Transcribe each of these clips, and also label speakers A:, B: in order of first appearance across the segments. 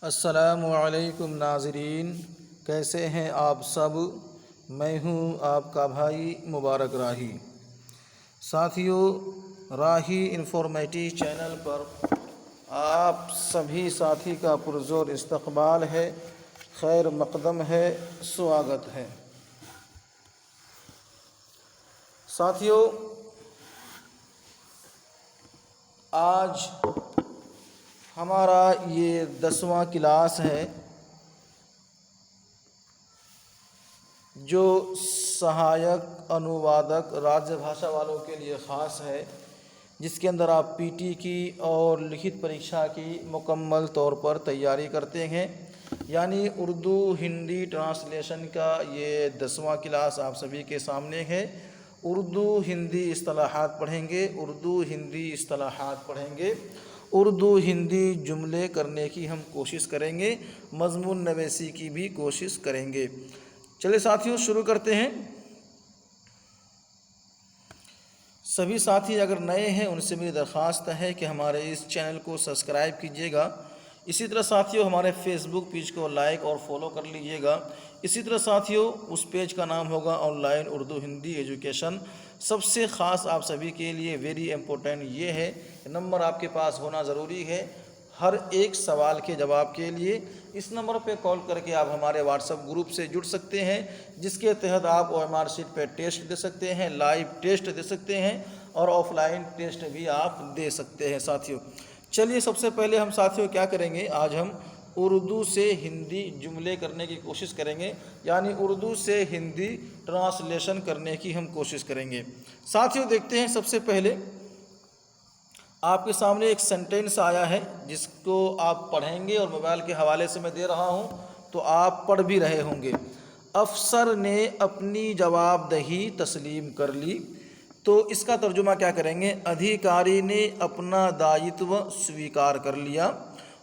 A: السلام علیکم ناظرین، کیسے ہیں آپ سب؟ میں ہوں آپ کا بھائی مبارک راہی۔ ساتھیو، راہی انفارمیٹیو چینل پر آپ سبھی ساتھی کا پرزور استقبال ہے، خیر مقدم ہے، سواگت ہے۔ ساتھیو، آج ہمارا یہ 10واں کلاس ہے جو سہایک انوادک راجیہ بھاشا والوں کے لیے خاص ہے، جس کے اندر آپ پی ٹی کی اور لکھت پریکشا کی مکمل طور پر تیاری کرتے ہیں، یعنی اردو ہندی ٹرانسلیشن کا یہ 10واں کلاس آپ سبھی کے سامنے ہے۔ اردو ہندی اصطلاحات پڑھیں گے، اردو ہندی اصطلاحات پڑھیں گے، اردو ہندی جملے کرنے کی ہم کوشش کریں گے، مضمون نویسی کی بھی کوشش کریں گے۔ چلے ساتھیوں، شروع کرتے ہیں۔ سبھی ساتھی اگر نئے ہیں ان سے میری درخواست ہے کہ ہمارے اس چینل کو سبسکرائب کیجیے گا۔ اسی طرح ساتھیوں ہمارے فیس بک پیج کو لائک اور فالو کر لیجیے گا۔ اسی طرح ساتھیوں اس پیج کا نام ہوگا online Urdu Hindi education. سب سے خاص آپ سبھی کے لیے ویری امپورٹنٹ یہ ہے کہ نمبر آپ کے پاس ہونا ضروری ہے ہر ایک سوال کے جواب کے لیے۔ اس نمبر پہ کال کر کے آپ ہمارے واٹس ایپ گروپ سے جڑ سکتے ہیں، جس کے تحت آپ او ایم آر شیٹ پہ ٹیسٹ دے سکتے ہیں، لائیو ٹیسٹ دے سکتے ہیں اور آف لائن ٹیسٹ بھی آپ دے سکتے ہیں۔ ساتھیوں چلیے، سب سے پہلے ہم ساتھیوں کیا کریں گے، آج ہم اردو سے ہندی جملے کرنے کی کوشش کریں گے، یعنی اردو سے ہندی ٹرانسلیشن کرنے کی ہم کوشش کریں گے۔ ساتھیوں دیکھتے ہیں، سب سے پہلے آپ کے سامنے ایک سینٹینس آیا ہے جس کو آپ پڑھیں گے اور موبائل کے حوالے سے میں دے رہا ہوں تو آپ پڑھ بھی رہے ہوں گے۔ افسر نے اپنی جواب دہی تسلیم کر لی، تو اس کا ترجمہ کیا کریں گے؟ ادھیکاری نے اپنا دائتو سویکار کر لیا۔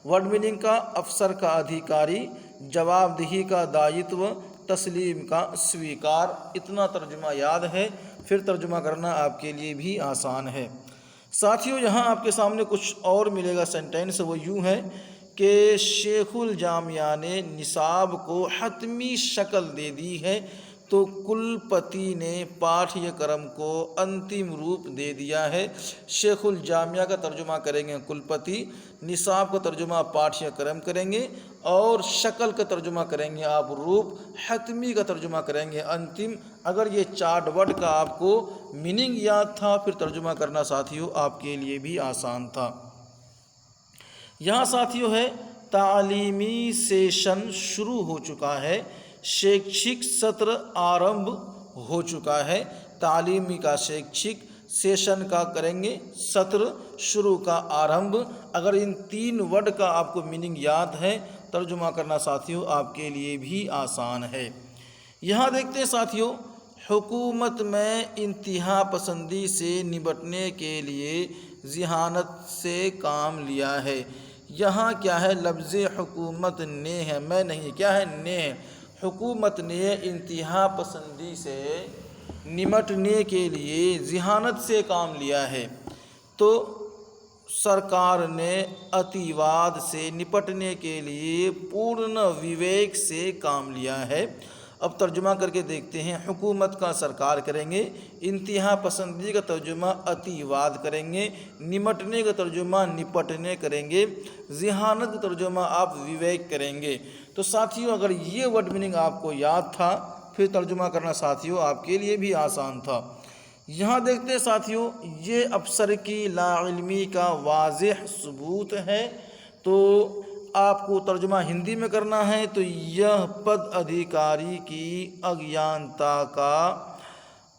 A: ورڈ میننگ کا افسر کا ادھیکاری، جواب دہی کا دائتو، تسلیم کا سویکار، اتنا ترجمہ یاد ہے، پھر ترجمہ کرنا آپ کے لیے بھی آسان ہے۔ ساتھیوں یہاں آپ کے سامنے کچھ اور ملے گا سینٹینس، وہ یوں ہے کہ شیخ الجامعہ نے نصاب کو حتمی شکل دے دی ہے، تو کلپتی نے پاٹھیہ کرم کو انتم روپ دے دیا ہے۔ شیخ الجامعہ کا ترجمہ کریں گے کلپتی، نصاب کا ترجمہ پاٹھیہ کرم کریں گے، اور شکل کا ترجمہ کریں گے آپ روپ، حتمی کا ترجمہ کریں گے انتم۔ اگر یہ 4 ورڈ کا آپ کو میننگ یاد تھا، پھر ترجمہ کرنا ساتھیوں آپ کے لیے بھی آسان تھا۔ یہاں ساتھیوں ہے تعلیمی سیشن شروع ہو چکا ہے، شیکشک ستر آرمبھ ہو چکا ہے۔ تعلیمی کا شیکشک، سیشن کا کریں گے ستر، شروع کا آرمبھ۔ اگر ان 3 ورڈ کا آپ کو میننگ یاد ہے، ترجمہ کرنا ساتھیوں آپ کے لیے بھی آسان ہے۔ یہاں دیکھتے ہیں ساتھیوں، حکومت میں انتہا پسندی سے نمٹنے کے لیے ذہانت سے کام لیا ہے۔ یہاں کیا ہے؟ لفظ حکومت نے ہے، میں نہیں، کیا ہے؟ نے ہے۔ حکومت نے انتہا پسندی سے نمٹنے کے لیے ذہانت سے کام لیا ہے، تو سرکار نے اتیواد سے نپٹنے کے لیے پورن وویک سے کام لیا ہے۔ اب ترجمہ کر کے دیکھتے ہیں۔ حکومت کا سرکار کریں گے، انتہا پسندی کا ترجمہ اتیواد کریں گے، نمٹنے کا ترجمہ نپٹنے کریں گے، ذہانت کا ترجمہ آپ وویک کریں گے۔ تو ساتھیوں اگر یہ ورڈ میننگ آپ کو یاد تھا، پھر ترجمہ کرنا ساتھیوں آپ کے لیے بھی آسان تھا۔ یہاں دیکھتے ہیں ساتھیوں، یہ افسر کی لا علمی کا واضح ثبوت ہے، تو آپ کو ترجمہ ہندی میں کرنا ہے تو یہ پد ادھیکاری کی اگیانتا کا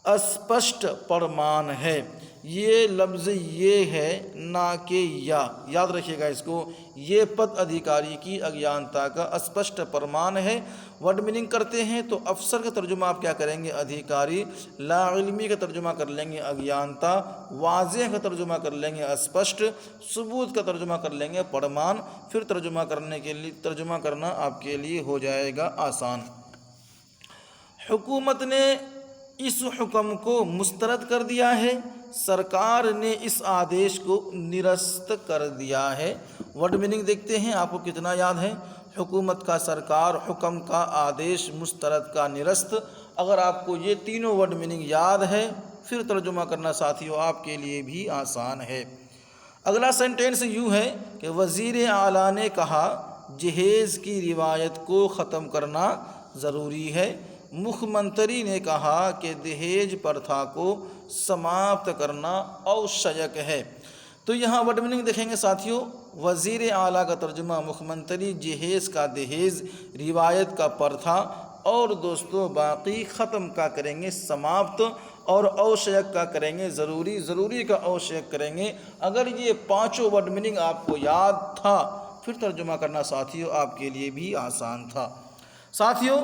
A: اسپشٹ پرمان ہے۔ یہ لفظ یہ ہے نہ کہ یا، یاد رکھیے گا اس کو، یہ پد ادھیکاری کی اگیانتا کا اسپشٹ پرمان ہے۔ ورڈ میننگ کرتے ہیں تو افسر کا ترجمہ آپ کیا کریں گے؟ ادھیکاری، لا علمی کا ترجمہ کر لیں گے اگیانتا، واضح کا ترجمہ کر لیں گے اسپشٹ، ثبوت کا ترجمہ کر لیں گے پرمان، پھر ترجمہ کرنا آپ کے لیے ہو جائے گا آسان۔ حکومت نے اس حکم کو مسترد کر دیا ہے، سرکار نے اس آدیش کو نرست کر دیا ہے۔ ورڈ میننگ دیکھتے ہیں، آپ کو کتنا یاد ہے؟ حکومت کا سرکار، حکم کا آدیش، مسترد کا نرست۔ اگر آپ کو یہ تینوں ورڈ میننگ یاد ہے پھر ترجمہ کرنا ساتھیوں آپ کے لیے بھی آسان ہے۔ اگلا سینٹینس یوں ہے کہ وزیر اعلیٰ نے کہا جہیز کی روایت کو ختم کرنا ضروری ہے۔ مکھ منتری نے کہا کہ دہیج پرتھا کو سماپت کرنا اوشیک ہے۔ تو یہاں ورڈ میننگ دیکھیں گے ساتھیوں، وزیر اعلیٰ کا ترجمہ مکھ منتری، جہیز کا دہیز، روایت کا پرتھا، اور دوستو باقی ختم کا کریں گے سماپت، اور اوشیک کا کریں گے ضروری، ضروری کا اوشیک کریں گے۔ اگر یہ پانچوں ورڈ میننگ آپ کو یاد تھا پھر ترجمہ کرنا ساتھیوں آپ کے لیے بھی آسان تھا۔ ساتھیوں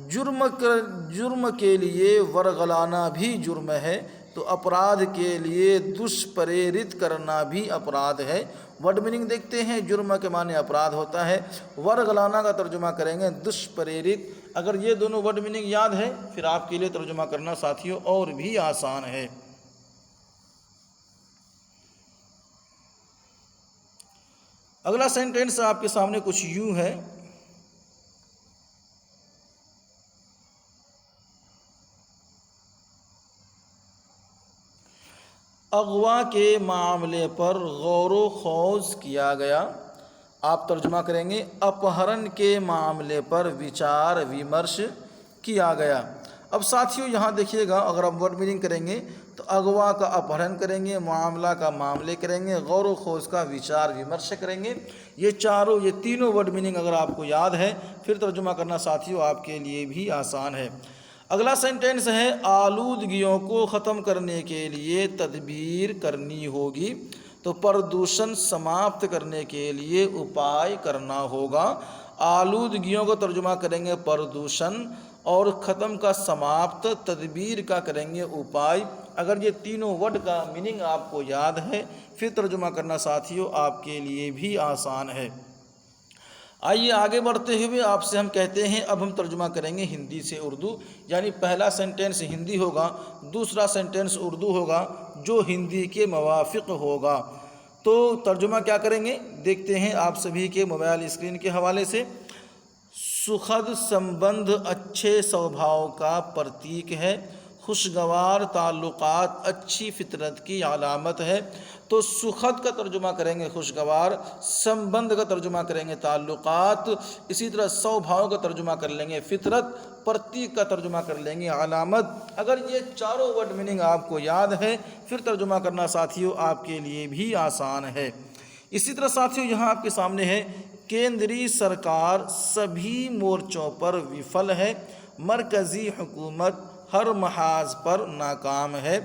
A: جرم کے لیے ورغلانا بھی جرم ہے، تو اپرادھ کے لیے دشپریرت کرنا بھی اپرادھ ہے۔ ورڈ میننگ دیکھتے ہیں، جرم کے معنی اپرادھ ہوتا ہے، ورغلانا کا ترجمہ کریں گے دشپریرت۔ اگر یہ دونوں ورڈ میننگ یاد ہے پھر آپ کے لیے ترجمہ کرنا ساتھیوں اور بھی آسان ہے۔ اگلا سینٹینس آپ کے سامنے کچھ یوں ہے، اغوا کے معاملے پر غور و خوض کیا گیا۔ آپ ترجمہ کریں گے اپہرن کے معاملے پر وچار ومرش کیا گیا۔ اب ساتھیوں یہاں دیکھیے گا، اگر آپ ورڈ میننگ کریں گے تو اغوا کا اپہرن کریں گے، معاملہ کا معاملے کریں گے، غور و خوض کا وچار ومرش کریں گے۔ یہ تینوں ورڈ میننگ اگر آپ کو یاد ہے پھر ترجمہ کرنا ساتھیوں آپ کے لیے بھی آسان ہے۔ اگلا سینٹینس ہے آلودگیوں کو ختم کرنے کے لیے تدبیر کرنی ہوگی، تو پردوشن سماپت کرنے کے لیے اپائے کرنا ہوگا۔ آلودگیوں کو ترجمہ کریں گے پردوشن، اور ختم کا سماپت، تدبیر کا کریں گے اپائے۔ اگر یہ تینوں ورڈ کا میننگ آپ کو یاد ہے پھر ترجمہ کرنا ساتھیوں آپ کے لیے بھی آسان ہے۔ آئیے آگے بڑھتے ہوئے آپ سے ہم کہتے ہیں اب ہم ترجمہ کریں گے ہندی سے اردو، یعنی پہلا سینٹینس ہندی ہوگا، دوسرا سینٹینس اردو ہوگا جو ہندی کے موافق ہوگا۔ تو ترجمہ کیا کریں گے دیکھتے ہیں آپ سبھی کے موبائل اسکرین کے حوالے سے۔ سکھد سمبندھ اچھے سوبھاؤ کا پرتیک ہے، خوشگوار تعلقات اچھی فطرت کی علامت ہے۔ تو سکھد کا ترجمہ کریں گے خوشگوار، سمبندھ کا ترجمہ کریں گے تعلقات، اسی طرح سوبھاؤ کا ترجمہ کر لیں گے فطرت، پرتیک کا ترجمہ کر لیں گے علامت۔ اگر یہ چاروں ورڈ میننگ آپ کو یاد ہے پھر ترجمہ کرنا ساتھیوں آپ کے لیے بھی آسان ہے۔ اسی طرح ساتھیوں یہاں آپ کے سامنے ہے کیندری سرکار سبھی مورچوں پر وفل ہے، مرکزی حکومت ہر محاذ پر ناکام ہے۔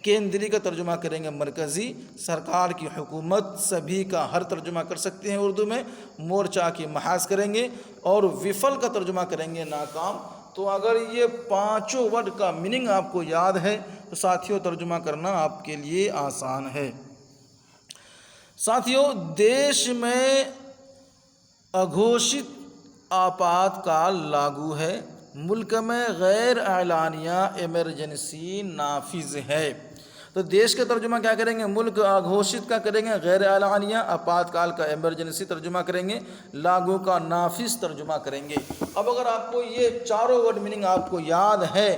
A: کیندری کا ترجمہ کریں گے مرکزی، سرکار کی حکومت، سبھی کا ہر ترجمہ کر سکتے ہیں اردو میں، مورچہ کی محاذ کریں گے، اور وفل کا ترجمہ کریں گے ناکام۔ تو اگر یہ پانچوں ورڈ کا میننگ آپ کو یاد ہے تو ساتھیوں ترجمہ کرنا آپ کے لیے آسان ہے۔ ساتھیوں دیش میں اگھوشت آپات کال لاگو ہے، ملک میں غیر اعلانیہ ایمرجنسی نافذ ہے۔ تو دیش کا ترجمہ کیا کریں گے؟ ملک اگھوشت کا کریں گے غیر اعلانیہ، آپات کال کا ایمرجنسی ترجمہ کریں گے، لاگو کا نافذ ترجمہ کریں گے۔ اب اگر آپ کو یہ چاروں ورڈ میننگ آپ کو یاد ہے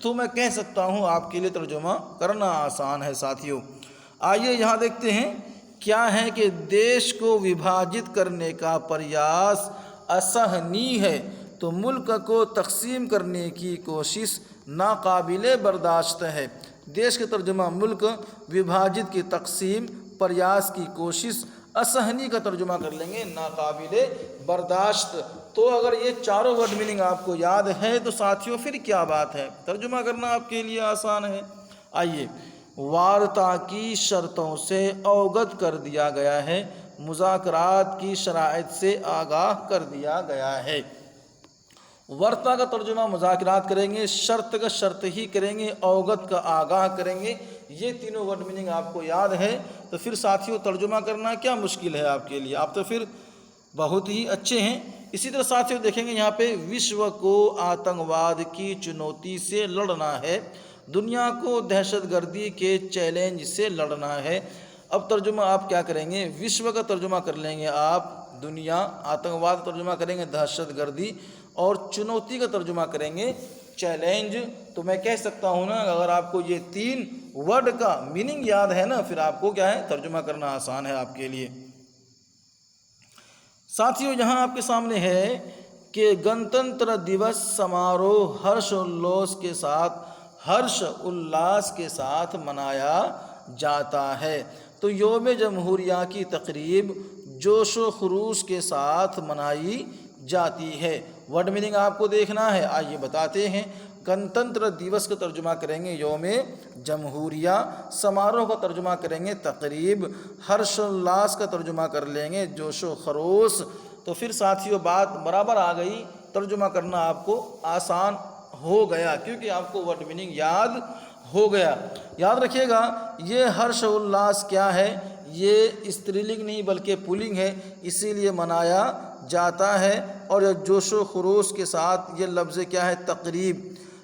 A: تو میں کہہ سکتا ہوں آپ کے لیے ترجمہ کرنا آسان ہے ساتھیوں۔ آئیے یہاں دیکھتے ہیں کیا ہے کہ دیش کو وبھاجت کرنے کا پریاس اسہنی ہے، تو ملک کو تقسیم کرنے کی کوشش ناقابل برداشت ہے۔ دیش کا ترجمہ ملک، وبھاجت کی تقسیم، پریاس کی کوشش، اسہنی کا ترجمہ کر لیں گے ناقابل برداشت۔ تو اگر یہ چاروں ورڈ میننگ آپ کو یاد ہے تو ساتھیوں پھر کیا بات ہے، ترجمہ کرنا آپ کے لیے آسان ہے۔ آئیے، وارتا کی شرطوں سے اوگت کر دیا گیا ہے، مذاکرات کی شرائط سے آگاہ کر دیا گیا ہے۔ ورتا کا ترجمہ مذاکرات کریں گے، شرط کا شرط ہی کریں گے، اوگت کا آگاہ کریں گے۔ یہ تینوں ورڈ میننگ آپ کو یاد ہے تو پھر ساتھیوں ترجمہ کرنا کیا مشکل ہے آپ کے لیے، آپ تو پھر بہت ہی اچھے ہیں۔ اسی طرح ساتھیوں دیکھیں گے یہاں پہ وشو کو آتنکواد کی چنوتی سے لڑنا ہے، دنیا کو دہشت گردی کے چیلنج سے لڑنا ہے۔ اب ترجمہ آپ کیا کریں گے؟ وشو کا ترجمہ کر لیں گے آپ دنیا، آتنکواد ترجمہ کریں گے دہشت گردی، اور چنوتی کا ترجمہ کریں گے چیلنج۔ تو میں کہہ سکتا ہوں نا، اگر آپ کو یہ 3 ورڈ کا میننگ یاد ہے نا، پھر آپ کو کیا ہے ترجمہ کرنا آسان ہے آپ کے لیے۔ ساتھیوں یہاں آپ کے سامنے ہے کہ گنتنتر دیوس سماروہ ہرش الاس کے ساتھ منایا جاتا ہے۔ تو یوم جمہوریہ کی تقریب جوش و خروش کے ساتھ منائی جاتی ہے۔ ورڈ میننگ آپ کو دیکھنا ہے، آئیے بتاتے ہیں۔ گنتنتر دیوس کا ترجمہ کریں گے یوم جمہوریہ، سماروہ کا ترجمہ کریں گے تقریب، ہرش الاس کا ترجمہ کر لیں گے جوش و خروش۔ تو پھر ساتھیوں بات برابر آ گئی، ترجمہ کرنا آپ کو آسان ہو گیا کیونکہ آپ کو ورڈ میننگ یاد ہو گیا۔ یاد رکھیے گا یہ ہرش الاس کیا ہے، یہ استری لنگ نہیں بلکہ پولنگ ہے، اسی لیے منایا جاتا ہے۔ اور جوش و خروش کے ساتھ یہ لفظ کیا ہے؟ تقریب۔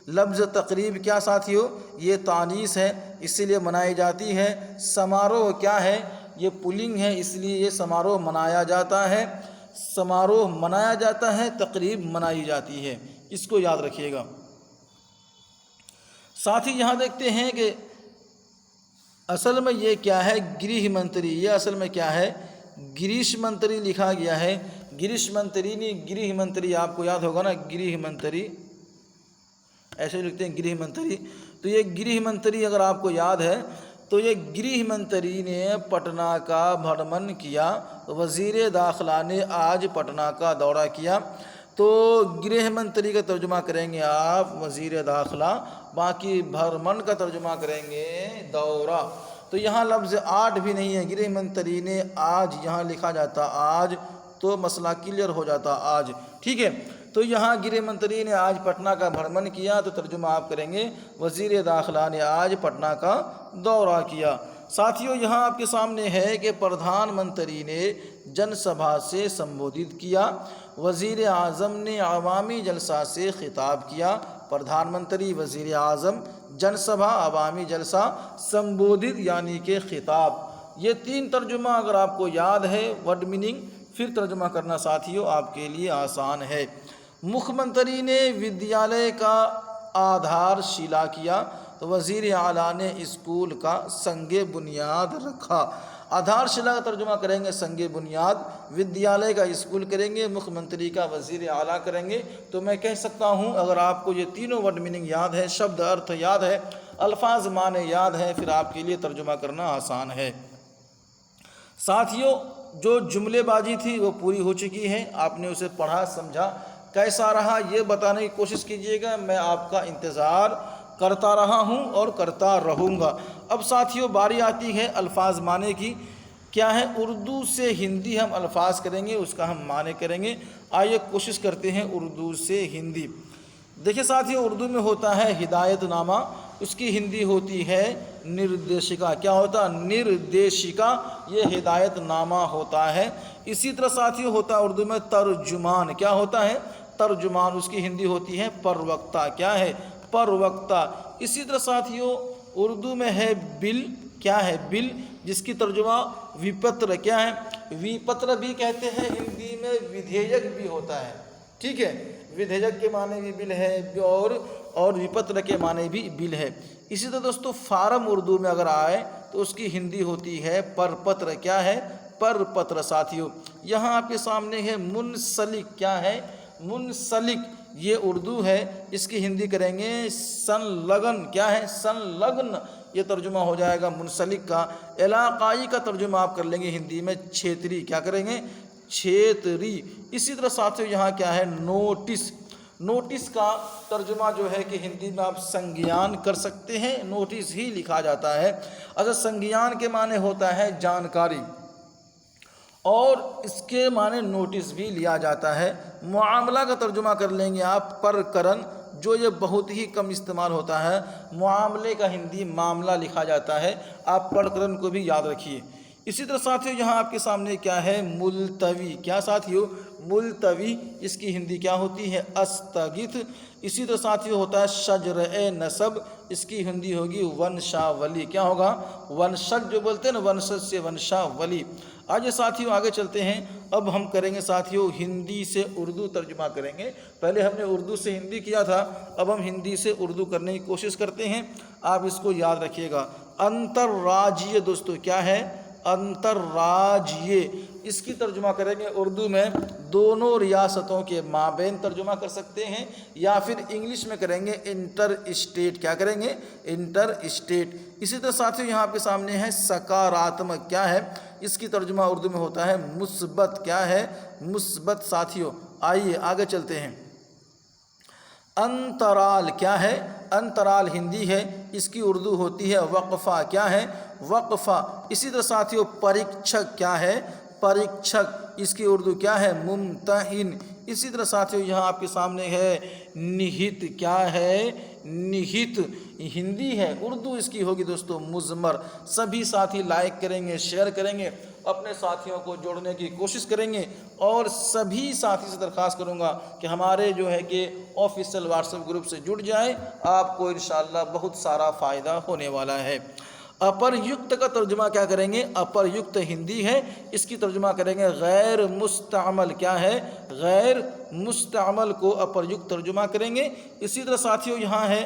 A: لفظ تقریب کیا ساتھیو؟ یہ تانیث ہے، اسی لیے منائی جاتی ہے۔ سماروہ کیا ہے؟ یہ پولنگ ہے، اس لیے یہ سماروہ منایا جاتا ہے۔ سماروہ منایا جاتا ہے، تقریب منائی جاتی ہے، اس کو یاد رکھیے گا۔ ساتھ ہی یہاں دیکھتے ہیں کہ اصل میں یہ کیا ہے؟ گرہ منتری۔ یہ اصل میں کیا ہے؟ گریش منتری لکھا گیا ہے، گریش منتری نہیں گرہ منتری، آپ کو یاد ہوگا نا گرہ منتری، ایسے لکھتے ہیں گرہ منتری۔ تو یہ گرہ منتری اگر آپ کو یاد ہے تو یہ گرہ منتری نے پٹنہ کا بھرمن کیا، وزیر داخلہ نے آج پٹنہ کا دورہ کیا۔ تو گرہ منتری کا ترجمہ کریں گے آپ وزیر داخلہ، باقی بھرمن کا ترجمہ کریں گے دورہ۔ تو یہاں لفظ آج بھی نہیں ہے، گرہ منتری نے آج یہاں لکھا جاتا آج، تو مسئلہ کلیئر ہو جاتا آج، ٹھیک ہے۔ تو یہاں گرہ منتری نے آج پٹنہ کا بھرمن کیا، تو ترجمہ آپ کریں گے وزیر داخلہ نے آج پٹنہ کا دورہ کیا۔ ساتھیوں یہاں آپ کے سامنے ہے کہ پردھان منتری نے جن سبھا سے سمبودھت کیا، وزیر اعظم نے عوامی جلسہ سے خطاب کیا۔ پردھان منتری، وزیر اعظم، جن سبھا، عوامی جلسہ، سمبودھت یعنی کہ خطاب۔ یہ 3 ترجمہ اگر آپ کو یاد ہے ورڈ میننگ، پھر ترجمہ کرنا ساتھیوں آپ کے لیے آسان ہے۔ مکھ منتری نے ودیالیہ کا آدھار شیلا کیا، تو وزیر اعلیٰ نے اسکول کا سنگ بنیاد رکھا۔ آدھار شیلا کا ترجمہ کریں گے سنگ بنیاد، ودیالیہ کا اسکول کریں گے، مکھ منتری کا وزیر اعلیٰ کریں گے۔ تو میں کہہ سکتا ہوں اگر آپ کو یہ تینوں ورڈ میننگ یاد ہے، شبد ارتھ یاد ہے، الفاظ معنی یاد ہے، پھر آپ کے لیے ترجمہ کرنا آسان ہے۔ ساتھیوں جو جملے بازی تھی وہ پوری ہو چکی ہے، آپ نے اسے پڑھا سمجھا، کیسا رہا یہ بتانے کی کوشش کیجیے گا، میں آپ کا انتظار کرتا رہا ہوں اور کرتا رہوں گا۔ اب ساتھیوں باری آتی ہے الفاظ معنی کی، کیا ہے؟ اردو سے ہندی ہم الفاظ کریں گے، اس کا ہم معنی کریں گے۔ آئیے کوشش کرتے ہیں اردو سے ہندی۔ دیکھیں ساتھیوں اردو میں ہوتا ہے ہدایت نامہ، اس کی ہندی ہوتی ہے نردیشکا۔ کیا ہوتا؟ نردیشکا، یہ ہدایت نامہ ہوتا ہے۔ اسی طرح ساتھیوں ہوتا ہے اردو میں ترجمان۔ کیا ہوتا ہے؟ ترجمان، اس کی ہندی ہوتی ہے پروکتا۔ کیا ہے؟ پروکتا۔ اسی طرح ساتھیوں اردو میں ہے بل۔ کیا ہے؟ بل، جس کی ترجمہ وپتر۔ کیا ہے؟ وپتر بھی کہتے ہیں، ہندی میں ودھییک بھی ہوتا ہے، ٹھیک ہے، ودھییک کے معنی بھی بل ہے، اور وپتر کے معنی بھی بل ہے۔ اسی طرح دوستو فارم اردو میں اگر آئے تو اس کی ہندی ہوتی ہے پرپتر۔ کیا ہے؟ پرپتر۔ ساتھیوں یہاں آپ کے سامنے ہے منسلک۔ کیا ہے؟ منسلک، یہ اردو ہے، اس کی ہندی کریں گے سنلگن۔ کیا ہے؟ سنلگن، یہ ترجمہ ہو جائے گا منسلک کا۔ علاقائی کا ترجمہ آپ کر لیں گے ہندی میں چھیتری۔ کیا کریں گے؟ چھیتری۔ اسی طرح ساتھیوں یہاں کیا ہے؟ نوٹس۔ نوٹس کا ترجمہ جو ہے کہ ہندی میں آپ سنگیان کر سکتے ہیں، نوٹس ہی لکھا جاتا ہے۔ اگر سنگیان کے معنی ہوتا ہے جانکاری، اور اس کے معنی نوٹس بھی لیا جاتا ہے۔ معاملہ کا ترجمہ کر لیں گے آپ پرکرن، جو یہ بہت ہی کم استعمال ہوتا ہے۔ معاملے کا ہندی معاملہ لکھا جاتا ہے، آپ پرکرن کو بھی یاد رکھیے۔ اسی طرح ساتھیوں یہاں آپ کے سامنے کیا ہے؟ ملتوی. کیا ساتھیوں؟ ملتوی. اس کی ہندی کیا ہوتی ہے؟ استغیث. اسی طرح ساتھیوں ہوتا ہے شجر نسب. اس کی ہندی ہوگی ونشاولی. کیا ہوگا؟ ونشج جو بولتے ہیں نا، ونشج سے ونشاولی. آج ساتھیوں آگے چلتے ہیں. اب ہم کریں گے ساتھیوں ہندی سے اردو ترجمہ کریں گے. پہلے ہم نے اردو سے ہندی کیا تھا، اب ہم ہندی سے اردو کرنے کی کوشش کرتے ہیں. آپ اس کو یاد رکھیے گا. انترراجیہ دوستو کیا ہے؟ انترراجیہ. اس کی ترجمہ کریں گے اردو میں دونوں ریاستوں کے مابین ترجمہ کر سکتے ہیں، یا پھر انگلش میں کریں گے انٹر اسٹیٹ. کیا کریں گے؟ Interstate. اسی طرح ساتھیوں یہاں آپ کے سامنے ہے سکاراتمک. کیا ہے؟ اس کی ترجمہ اردو میں ہوتا ہے مثبت. کیا ہے؟ مثبت. ساتھیوں آئیے آگے چلتے ہیں. انترال. کیا ہے؟ انترال ہندی ہے، اس کی اردو ہوتی ہے وقفہ. کیا ہے؟ وقفہ. اسی طرح ساتھیوں پریکچھک. کیا ہے؟ پریکچھک. اس کی اردو کیا ہے؟ ممتحن. اسی طرح ساتھیوں یہاں آپ کے سامنے ہے نہت. کیا ہے؟ نہت. ہندی ہے، اردو اس کی ہوگی دوستو مضمر. سبھی ساتھی لائک کریں گے، شیئر کریں گے، اپنے ساتھیوں کو جوڑنے کی کوشش کریں گے. اور سبھی ساتھی سے درخواست کروں گا کہ ہمارے جو ہے کہ آفیشیل واٹس ایپ گروپ سے جڑ جائیں. آپ کو انشاءاللہ بہت سارا فائدہ ہونے والا ہے. اپر یکت کا ترجمہ کیا کریں گے؟ اپر یکت ہندی ہے، اس کی ترجمہ کریں گے غیر مستعمل. کیا ہے؟ غیر مستعمل کو اپر یکت ترجمہ کریں گے. اسی طرح ساتھیوں یہاں ہے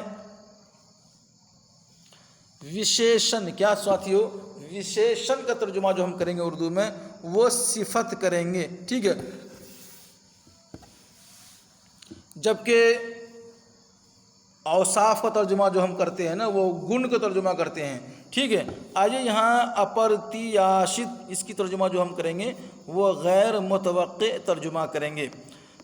A: وشیشن. کیا ساتھیوں؟ وشیشن کا ترجمہ جو ہم کریں گے اردو میں وہ صفت کریں گے. ٹھیک ہے. جبکہ اوصاف کا ترجمہ جو ہم کرتے ہیں نا وہ گن کا ترجمہ کرتے ہیں. ٹھیک ہے. آئیے یہاں اپرتیاشت، اس کی ترجمہ جو ہم کریں گے وہ غیر متوقع ترجمہ کریں گے.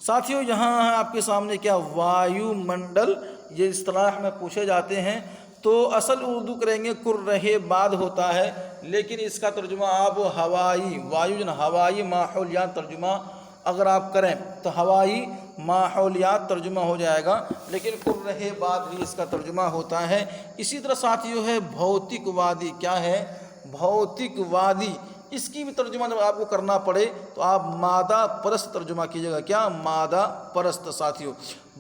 A: ساتھیوں یہاں آپ کے سامنے کیا؟ وایو منڈل. یہ اصطلاح میں پوچھے جاتے ہیں تو اصل اردو کریں گے کررہے بعد ہوتا ہے، لیکن اس کا ترجمہ آپ ہوائی وایو ہوائی ماحولیات ترجمہ اگر آپ کریں تو ہوائی ماحولیات ترجمہ ہو جائے گا، لیکن کررہے بعد بھی اس کا ترجمہ ہوتا ہے. اسی طرح ساتھیوں ہے بھوتک وادی. کیا ہے؟ بھوتک وادی. اس کی بھی ترجمہ جب آپ کو کرنا پڑے تو آپ مادہ پرست ترجمہ کیجیے گا. کیا؟ مادہ پرست. ساتھیوں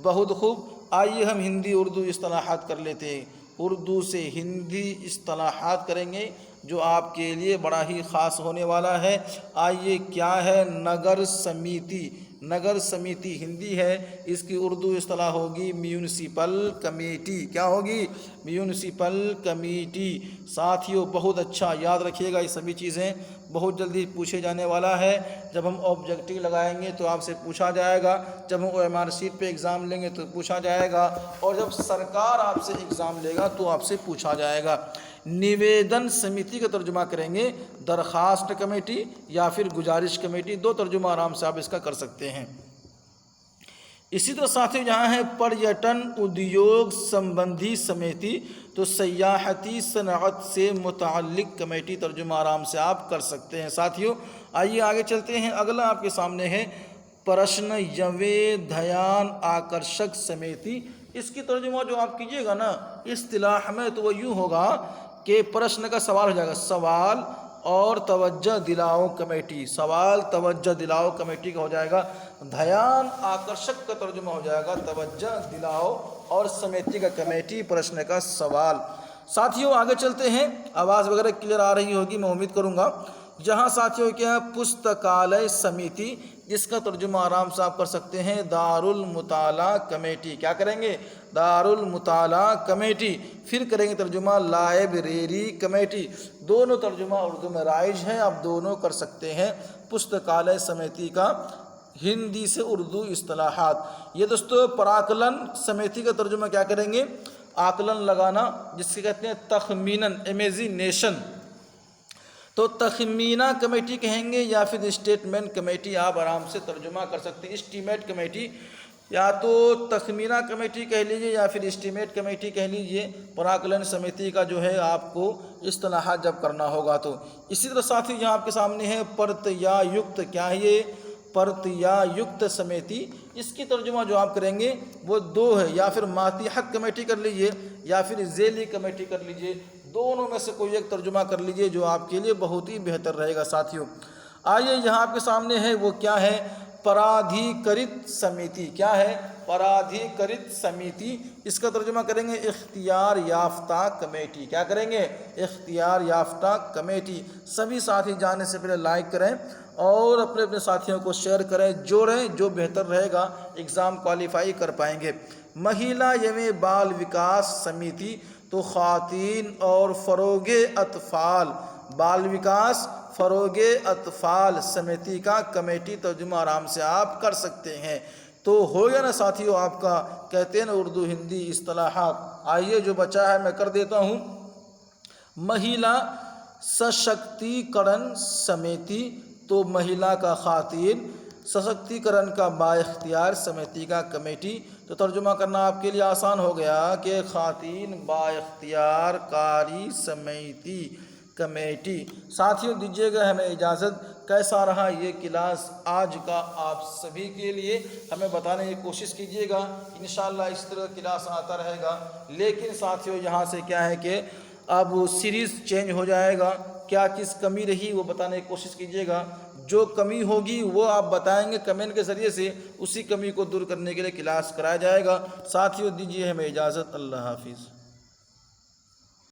A: بہت خوب. آئیے ہم ہندی اردو اصطلاحات کر لیتے ہیں. اردو سے ہندی اصطلاحات کریں گے جو آپ کے لیے بڑا ہی خاص ہونے والا ہے. آئیے کیا ہے؟ نگر سمیتی. نگر سمیتی ہندی ہے، اس کی اردو اصطلاح ہوگی میونسپل کمیٹی. کیا ہوگی؟ Municipal committee. ساتھیوں بہت اچھا یاد رکھیے گا، یہ سبھی چیزیں بہت جلدی پوچھے جانے والا ہے. جب ہم آبجیکٹیو لگائیں گے تو آپ سے پوچھا جائے گا، جب ہم OMR شیٹ پہ ایگزام لیں گے تو پوچھا جائے گا، اور جب سرکار آپ سے ایگزام لے گا تو آپ سے پوچھا جائے گا. نویدن سمیتی کا ترجمہ کریں گے درخواست کمیٹی یا پھر گزارش کمیٹی. دو ترجمہ آرام سے آپ اس کا کر سکتے ہیں. اسی طرح ساتھیوں یہاں ہے پریٹن ادیوگ سمبندھی سمیتی، تو سیاحتی صنعت سے متعلق کمیٹی ترجمہ آرام سے آپ کر سکتے ہیں. ساتھیوں آئیے آگے چلتے ہیں. اگلا آپ کے سامنے ہے پرشن یویدھیان آکرشک سمیتی. اس کی ترجمہ جو آپ کیجیے گا نا اصطلاح میں تو وہ یوں ہوگا کہ پرشن کا سوال ہو جائے گا، سوال اور توجہ دلاؤ کمیٹی. سوال توجہ دلاؤ کمیٹی کا ہو جائے گا. دھیان آکرشک کا ترجمہ ہو جائے گا توجہ دلاؤ، اور سمیتی کا کمیٹی، پرشن کا سوال. ساتھیوں آگے چلتے ہیں. آواز وغیرہ کلیئر آ رہی ہوگی میں امید کروں گا. جہاں ساتھیوں کیا ہے پستکالیہ سمیتی، جس کا ترجمہ آرام سے آپ کر سکتے ہیں دار المطالعہ کمیٹی. کیا کریں گے؟ دار المطالعہ کمیٹی. پھر کریں گے ترجمہ لائبریری کمیٹی. دونوں ترجمہ اردو میں رائج ہیں، آپ دونوں کر سکتے ہیں. پستکالیہ سمیتی کا ہندی سے اردو اصطلاحات. یہ دوستو پراکلن سمیتی کا ترجمہ کیا کریں گے؟ آکلن لگانا، جس سے کہتے ہیں تخمیناً امیجینیشن. تو تخمینہ کمیٹی کہیں گے یا پھر اسٹیٹمنٹ کمیٹی آپ آرام سے ترجمہ کر سکتے ہیں. اسٹیمیٹ کمیٹی، یا تو تخمینہ کمیٹی کہہ لیجئے یا پھر اسٹیمیٹ کمیٹی کہہ لیجئے. پراکلن سمیتی کا جو ہے آپ کو اصطلاحات جب کرنا ہوگا تو. اسی طرح ساتھی یہاں آپ کے سامنے ہے پرتیا یکت. کیا ہے یہ؟ پرتیا یکت سمیتی. اس کی ترجمہ جو آپ کریں گے وہ دو ہے، یا پھر ماتحت کمیٹی کر لیجئے یا پھر ذیلی کمیٹی کر لیجئے. دونوں میں سے کوئی ایک ترجمہ کر لیجئے جو آپ کے لیے بہت ہی بہتر رہے گا ساتھیوں۔ آئیے یہاں آپ کے سامنے ہے وہ کیا ہے، پرادھیکرت سمیتی۔ کیا ہے؟ پرادھیکرت سمیتی۔ اس کا ترجمہ کریں گے اختیار یافتہ کمیٹی۔ کیا کریں گے؟ اختیار یافتہ کمیٹی۔ سبھی ساتھی جانے سے پہلے لائک کریں اور اپنے اپنے ساتھیوں کو شیئر کریں، جوڑیں، جو بہتر رہے گا ایگزام کوالیفائی کر پائیں گے۔ مہیلا یوم بال وکاس سمیتی، تو خواتین اور فروغ اطفال، بال وکاس فروغ اطفال سمیتی کا کمیٹی ترجمہ آرام سے آپ کر سکتے ہیں۔ تو ہو گیا نا ساتھیوں آپ کا، کہتے ہیں نا اردو ہندی اصطلاحات۔ آئیے جو بچا ہے میں کر دیتا ہوں۔ مہیلا سشکتیکرن سمیتی، تو مہیلا کا خواتین سشکتیکرن کا با اختیار سمیتی کا کمیٹی۔ تو ترجمہ کرنا آپ کے لیے آسان ہو گیا کہ خواتین با اختیار کاری سمیتی کمیٹی۔ ساتھیوں دیجیے گا ہمیں اجازت، کیسا رہا یہ کلاس آج کا آپ سبھی کے لیے ہمیں بتانے کی کوشش کیجیے گا۔ انشاءاللہ اس طرح کلاس آتا رہے گا، لیکن ساتھیوں یہاں سے کیا ہے کہ اب سیریز چینج ہو جائے گا۔ کیا چیز کمی رہی وہ بتانے کی کوشش کیجیے گا، جو کمی ہوگی وہ آپ بتائیں گے کمنٹ کے ذریعے سے، اسی کمی کو دور کرنے کے لیے کلاس کرایا جائے گا۔ ساتھیوں دیجیے ہمیں اجازت، اللہ حافظ۔